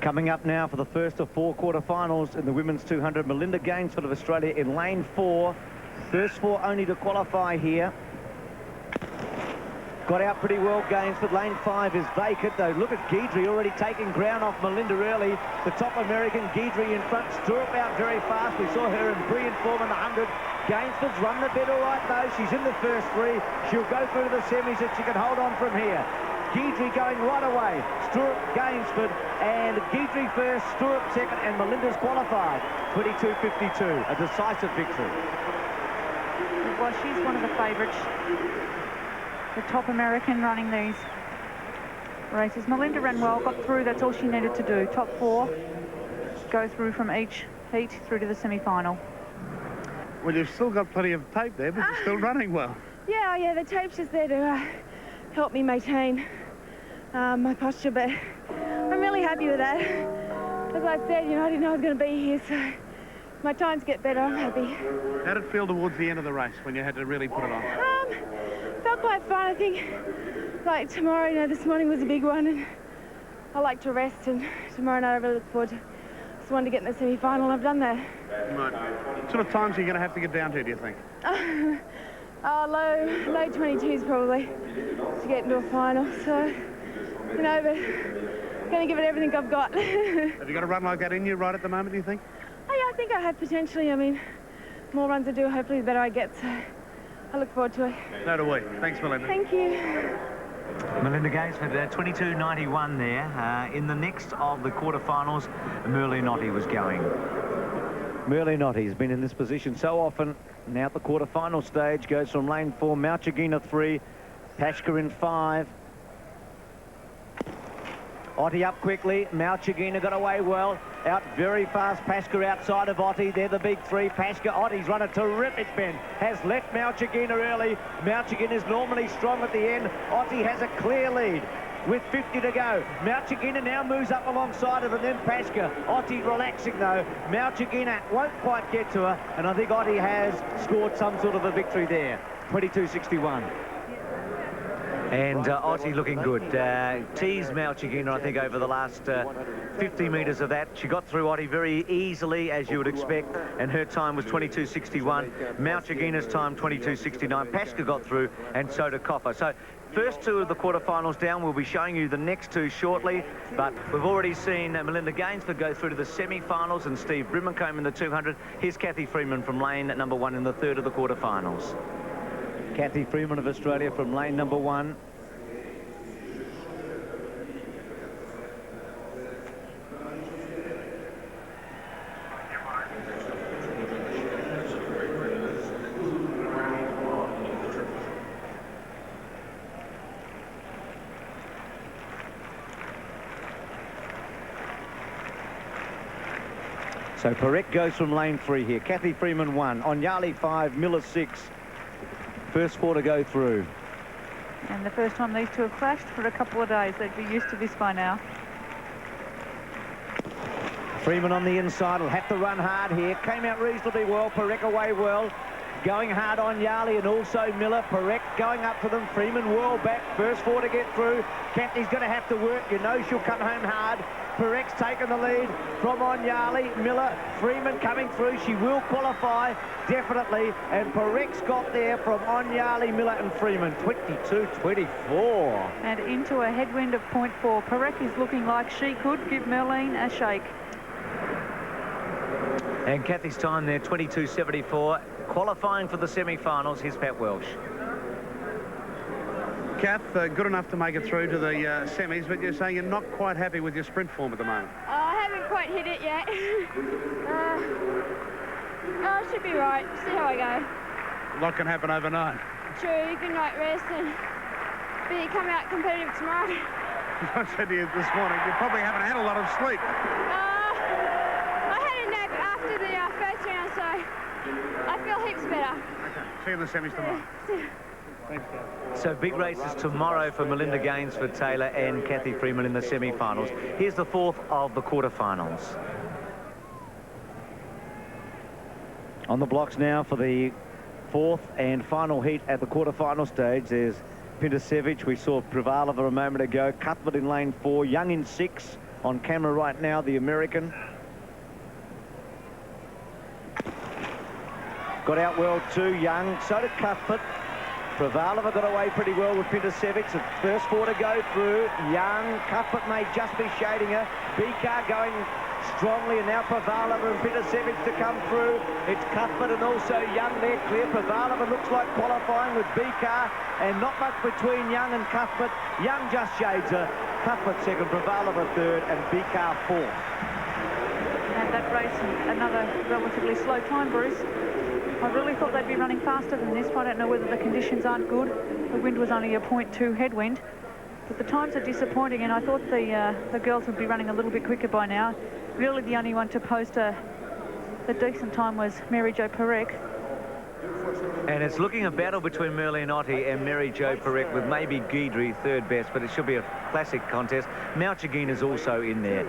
Coming up now for the first of 4 quarterfinals in the women's 200, Melinda Gainsford of Australia in lane 4. First 4 only to qualify here. Got out pretty well, Gainsford. Lane 5 is vacant, though. Look at Guidry already taking ground off Melinda early. The top American, Guidry in front. Stirrup out very fast. We saw her in brilliant form in the 100. Gainsford's run the bit all right, though. She's in the first 3. She'll go through to the semis if she can hold on from here. Guidry going right away. Stirrup, Gainsford, and Guidry first, Stirrup second, and Melinda's qualified. 22.52, a decisive victory. Well, she's one of the favourites. The top American running these races. Melinda ran well, got through. That's all she needed to do. Top 4 go through from each heat through to the semi-final. Well, you've still got plenty of tape there, but you're still running well. Yeah, the tape's just there to help me maintain my posture, but I'm really happy with that. As I said, I didn't know I was going to be here, so my times get better. I'm happy. How did it feel towards the end of the race when you had to really put it on? Felt quite fun. I think, like tomorrow, this morning was a big one, and I like to rest, and tomorrow night I really look forward to just wanted to get in the semi-final. I've done that. Right. What sort of times are you going to have to get down to, do you think? Low 22s probably to get into a final. So, but going to give it everything I've got. Have you got a run like that in you right at the moment, do you think? Oh, yeah, I think I have potentially. I mean, more runs I do, hopefully the better I get. So I look forward to it. So do we. Thanks, Melinda. Thank you. Melinda Gainsford, 22.91 there. In the next of the quarterfinals, Ottey was going. Ottey's been in this position so often. Now at the quarterfinal stage, goes from lane 4, Malchagina 3, Pashka in 5. Ottey up quickly. Malchagina got away well. Out very fast. Pashka outside of Ottey. They're the big 3. Pashka, Ottey's run a terrific bend. Has left Malchagina early. Malchagina is normally strong at the end. Ottey has a clear lead with 50 to go. Malchagina now moves up alongside of, and then Pashka. Ottey relaxing though. Malchagina won't quite get to her, and I think Ottey has scored some sort of a victory there. 22.61. And Ottey looking good. Teased Malchagina, I think, over the last 50 metres of that. She got through Ottey very easily, as you would expect, and her time was 22.61. Malchagina's time, 22.69. Pashka got through, and so did Coffer. So, first 2 of the quarterfinals down. We'll be showing you the next 2 shortly, but we've already seen Melinda Gainsford go through to the semi-finals and Steve Brimacombe in the 200. Here's Cathy Freeman from lane number 1 in the 3rd of the quarterfinals. Cathy Freeman of Australia from lane number 1. So Perec goes from lane 3 here. Cathy Freeman 1. Onyali 5. Miller 6. First 4 to go through. And the first time these two have clashed for a couple of days. They'd be used to this by now. Freeman on the inside will have to run hard here. Came out reasonably well. Perec away well. Going hard on Yali and also Miller. Perec going up for them. Freeman whirl back. First 4 to get through. Cathy's going to have to work. She'll come home hard. Perec's taken the lead from Onyali. Miller, Freeman coming through. She will qualify, definitely. And Perec's got there from Onyali, Miller and Freeman. 22.24. And into a headwind of 0.4. Perec is looking like she could give Merlene a shake. And Cathy's time there, 22.74. Qualifying for the semi-finals, here's Pat Welsh. Kath, good enough to make it through to the semis, but you're saying you're not quite happy with your sprint form at the moment. I haven't quite hit it yet. I should be right. See how I go. A lot can happen overnight. True, good night rest and come out competitive tomorrow. I said to you this morning, you probably haven't had a lot of sleep. I had a nap after the first round, so I feel heaps better. Okay, see you in the semis tomorrow. Thanks, Kath. So big races tomorrow for Melinda Gainsford, Taylor and Cathy Freeman in the semi-finals. Here's the 4th of the quarterfinals. On the blocks now for the 4th and final heat at the quarterfinal stage. There's Pintasevich. We saw Privalova a moment ago. Cuthbert in lane 4. Young in 6. on camera right now, the American. Got out well too, Young. So did Cuthbert. Pravalova got away pretty well with Pintasevic. The first 4 to go through. Young, Cuthbert may just be shading her. Bikar going strongly, and now Pravalova and Pintasevic to come through. It's Cuthbert and also Young there clear. Pravalova looks like qualifying with Bikar, and not much between Young and Cuthbert. Young just shades her. Cuthbert second, Pravalova third, and Bikar fourth. And that race, another relatively slow time, Bruce. I really thought they'd be running faster than this. I don't know whether the conditions aren't good. The wind was only a 0.2 headwind. But the times are disappointing, and I thought the girls would be running a little bit quicker by now. Really, the only one to post a decent time was Mary Jo Perec. And it's looking a battle between Merlin Ottey and Mary Jo Perec, with maybe Guidry third best, but it should be a classic contest. Malchagine is also in there.